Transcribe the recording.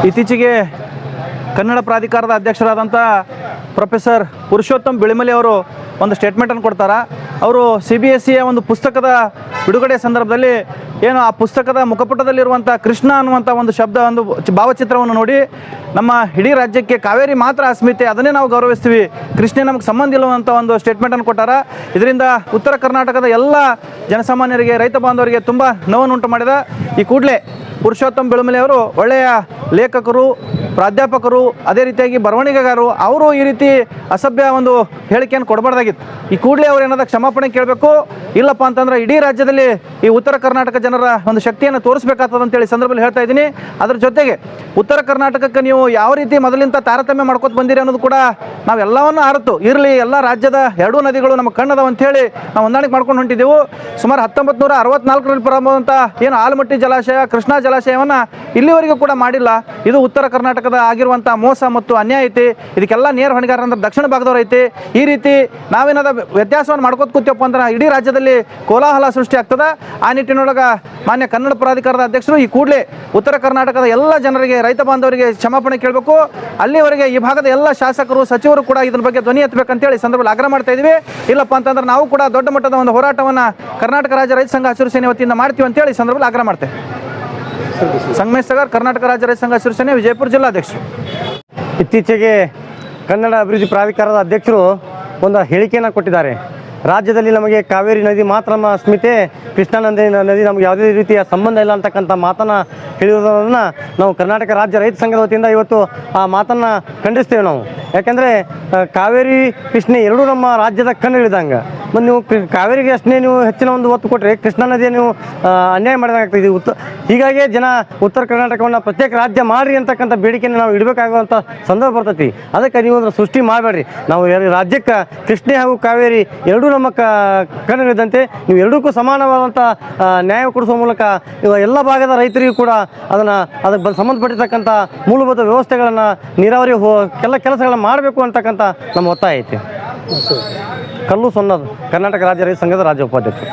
ಇತ್ತೀಚೆಗೆ ಕನ್ನಡ ಪ್ರಾಧಿಕಾರದ ಅಧ್ಯಕ್ಷರಾದಂಥ ಪ್ರೊಫೆಸರ್ ಪುರುಷೋತ್ತಮ್ ಬಿಳಿಮಲೆ ಅವರು ಒಂದು ಸ್ಟೇಟ್ಮೆಂಟನ್ನು ಕೊಡ್ತಾರೆ. ಅವರು CBSEಯ ಒಂದು ಪುಸ್ತಕದ ಬಿಡುಗಡೆ ಸಂದರ್ಭದಲ್ಲಿ ಏನು ಆ ಪುಸ್ತಕದ ಮುಖಪುಟದಲ್ಲಿರುವಂಥ ಕೃಷ್ಣ ಅನ್ನುವಂಥ ಒಂದು ಶಬ್ದ, ಒಂದು ಭಾವಚಿತ್ರವನ್ನು ನೋಡಿ ನಮ್ಮ ಇಡೀ ರಾಜ್ಯಕ್ಕೆ ಕಾವೇರಿ ಮಾತ್ರ ಅಸ್ಮಿತೆ, ಅದನ್ನೇ ನಾವು ಗೌರವಿಸ್ತೀವಿ, ಕೃಷ್ಣ ನಮಗೆ ಸಂಬಂಧ ಇಲ್ಲವಂಥ ಒಂದು ಸ್ಟೇಟ್ಮೆಂಟನ್ನು ಕೊಟ್ಟಾರ. ಇದರಿಂದ ಉತ್ತರ ಕರ್ನಾಟಕದ ಎಲ್ಲ ಜನಸಾಮಾನ್ಯರಿಗೆ, ರೈತ ಬಾಂಧವರಿಗೆ ತುಂಬ ನೋವನ್ನುಂಟು ಮಾಡಿದ. ಈ ಕೂಡಲೇ ಪುರುಷೋತ್ತಮ್ ಬಿಳಿಮಲೆ ಅವರು ಒಳ್ಳೆಯ ಲೇಖಕರು, ಪ್ರಾಧ್ಯಾಪಕರು, ಅದೇ ರೀತಿಯಾಗಿ ಬರವಣಿಗೆಗಾರರು. ಅವರು ಈ ರೀತಿ ಅಸಭ್ಯ ಒಂದು ಹೇಳಿಕೆಯನ್ನು ಕೊಡಬಾರ್ದಾಗಿತ್ತು. ಈ ಕೂಡಲೇ ಅವ್ರು ಏನಾದ ಕ್ಷಮಾಪಣೆ ಕೇಳಬೇಕು. ಇಲ್ಲಪ್ಪ ಅಂತಂದ್ರೆ ಇಡೀ ರಾಜ್ಯದಲ್ಲಿ ಈ ಉತ್ತರ ಕರ್ನಾಟಕ ಜನರ ಒಂದು ಶಕ್ತಿಯನ್ನು ತೋರಿಸಬೇಕಾಗ್ತದೆ ಅಂತೇಳಿ ಸಂದರ್ಭದಲ್ಲಿ ಹೇಳ್ತಾ ಇದ್ದೀನಿ. ಅದರ ಜೊತೆಗೆ ಉತ್ತರ ಕರ್ನಾಟಕಕ್ಕೆ ನೀವು ಯಾವ ರೀತಿ ಮೊದಲಿಂದ ತಾರತಮ್ಯ ಮಾಡ್ಕೊತ ಬಂದಿರಿ ಅನ್ನೋದು ಕೂಡ ನಾವೆಲ್ಲವನ್ನು ಅರಿತು ಇರಲಿ, ಎಲ್ಲ ರಾಜ್ಯದ ಎರಡೂ ನದಿಗಳು ನಮ್ಮ ಕಣ್ಣದವ ಅಂಥೇಳಿ ನಾವು ಹೊಂದಾಣಿಕೆ ಮಾಡ್ಕೊಂಡು ಹೊಂಟಿದ್ದೆವು. ಸುಮಾರು 1964ರಲ್ಲಿ ಪ್ರಾರಂಭವಾದಂಥ ಏನು ಆಲಮಟ್ಟಿ ಜಲಾಶಯ, ಕೃಷ್ಣಾ ಜಲಾಶಯವನ್ನು ಇಲ್ಲಿವರೆಗೂ ಕೂಡ ಮಾಡಿಲ್ಲ. ಇದು ಉತ್ತರ ಕರ್ನಾಟಕದ ಆಗಿರುವಂಥ ಮೋಸ ಮತ್ತು ಅನ್ಯಾಯ ಐತಿ. ಇದಕ್ಕೆಲ್ಲ ನೇರ ಹೊಣೆಗಾರ ಅಂದ್ರೆ ದಕ್ಷಿಣ ಭಾಗದವ್ರು ಐತಿ. ಈ ರೀತಿ ನಾವೇನಾದ ವ್ಯತ್ಯಾಸವನ್ನು ಮಾಡ್ಕೋತ ಕೂತೀವಪ್ಪ ಅಂದ್ರೆ ಇಡೀ ರಾಜ್ಯದಲ್ಲಿ ಕೋಲಾಹಲ ಸೃಷ್ಟಿ ಆಗ್ತದೆ. ಆ ನಿಟ್ಟಿನೊಳಗೆ ಮಾನ್ಯ ಕನ್ನಡ ಪ್ರಾಧಿಕಾರದ ಅಧ್ಯಕ್ಷರು ಈ ಕೂಡಲೇ ಉತ್ತರ ಕರ್ನಾಟಕದ ಎಲ್ಲ ಜನರಿಗೆ, ರೈತ ಬಾಂಧವರಿಗೆ ಕ್ಷಮಾಪಣೆ ಕೇಳಬೇಕು. ಅಲ್ಲಿವರೆಗೆ ಈ ಭಾಗದ ಎಲ್ಲ ಶಾಸಕರು, ಸಚಿವರು ಕೂಡ ಇದರ ಬಗ್ಗೆ ಧ್ವನಿ ಎತ್ತಬೇಕಂತೇಳಿ ಸಂದರ್ಭದಲ್ಲಿ ಆಗ್ರಹ ಮಾಡ್ತಾ ಇದ್ದೀವಿ. ಇಲ್ಲಪ್ಪ ಅಂತಂದ್ರೆ ನಾವು ಕೂಡ ದೊಡ್ಡ ಮಟ್ಟದ ಒಂದು ಹೋರಾಟವನ್ನು ಕರ್ನಾಟಕ ರಾಜ್ಯ ರೈತ ಸಂಘ ಹಸಿರು ಸೇನೆ ವತಿಯಿಂದ ಮಾಡ್ತೀವಿ ಅಂತೇಳಿ ಸಂದರ್ಭದಲ್ಲಿ ಆಗ್ರಹ ಮಾಡ್ತೇವೆ. ಸಂಗಮೇಶ್ ಸಾಗರ್, ಕರ್ನಾಟಕ ರಾಜ್ಯ ರೈತ ಸಂಘ ಹಸಿರು ಸೇನೆ, ವಿಜಯಪುರ ಜಿಲ್ಲಾಧ್ಯಕ್ಷರು. ಇತ್ತೀಚೆಗೆ ಕನ್ನಡ ಅಭಿವೃದ್ಧಿ ಪ್ರಾಧಿಕಾರದ ಅಧ್ಯಕ್ಷರು ಒಂದು ಹೇಳಿಕೆಯನ್ನು ಕೊಟ್ಟಿದ್ದಾರೆ. ರಾಜ್ಯದಲ್ಲಿ ನಮಗೆ ಕಾವೇರಿ ನದಿ ಮಾತ್ರ ನಮ್ಮ ಅಸ್ಮಿತೆ, ಕೃಷ್ಣಾ ನದಿ ನಮಗೆ ಯಾವುದೇ ರೀತಿಯ ಸಂಬಂಧ ಇಲ್ಲ ಅಂತಕ್ಕಂಥ ಮಾತನ್ನು ಹೇಳಿರೋದನ್ನು ನಾವು ಕರ್ನಾಟಕ ರಾಜ್ಯ ರೈತ ಸಂಘದ ವತಿಯಿಂದ ಇವತ್ತು ಆ ಮಾತನ್ನು ಖಂಡಿಸ್ತೇವೆ ನಾವು. ಯಾಕೆಂದರೆ ಕಾವೇರಿ ಕೃಷ್ಣೆ ಎರಡೂ ನಮ್ಮ ರಾಜ್ಯದ ಕಣ್ಣು ಹಿಡಿದಂಗೆ. ಮತ್ತು ನೀವು ಕಾವೇರಿಗೆ ಅಷ್ಟೇ ನೀವು ಹೆಚ್ಚಿನ ಒಂದು ಒತ್ತು ಕೊಟ್ಟರೆ ಕೃಷ್ಣಾ ನದಿಯ ನೀವು ಅನ್ಯಾಯ ಮಾಡಿದಾಗ್ತದೆ. ಹೀಗಾಗಿ ಜನ ಉತ್ತರ ಕರ್ನಾಟಕವನ್ನು ಪ್ರತ್ಯೇಕ ರಾಜ್ಯ ಮಾಡಿರಿ ಅಂತಕ್ಕಂಥ ಬೇಡಿಕೆಯನ್ನು ನಾವು ಇಡಬೇಕಾಗುವಂಥ ಸಂದರ್ಭ ಬರ್ತೈತಿ. ಅದಕ್ಕೆ ನೀವು ಅದನ್ನು ಸೃಷ್ಟಿ ಮಾಡಬೇಡ್ರಿ. ನಾವು ರಾಜ್ಯಕ್ಕೆ ಕೃಷ್ಣೆ ಹಾಗೂ ಕಾವೇರಿ ಎರಡೂ ನಮ್ಮ ಕಣ್ಣು ಹಿಡಿದಂತೆ ನೀವು ಎರಡಕ್ಕೂ ಸಮಾನವಾದಂಥ ನ್ಯಾಯ ಕೊಡಿಸುವ ಮೂಲಕ ಎಲ್ಲ ಭಾಗದ ರೈತರಿಗೂ ಕೂಡ ಅದಕ್ಕೆ ಸಂಬಂಧಪಟ್ಟಿರ್ತಕ್ಕಂಥ ಮೂಲಭೂತ ವ್ಯವಸ್ಥೆಗಳನ್ನು, ನೀರಾವರಿ ಎಲ್ಲ ಕೆಲಸಗಳನ್ನು ಮಾಡಬೇಕು ಅಂತಕ್ಕಂಥ ನಮ್ಮ ಒತ್ತಾಯ ಐತಿ. ಕಲ್ಲು ಸೊನ್ನದು, ಕರ್ನಾಟಕ ರಾಜ್ಯ ರೈತ ಸಂಘದ ರಾಜ್ಯ ಉಪಾಧ್ಯಕ್ಷರು.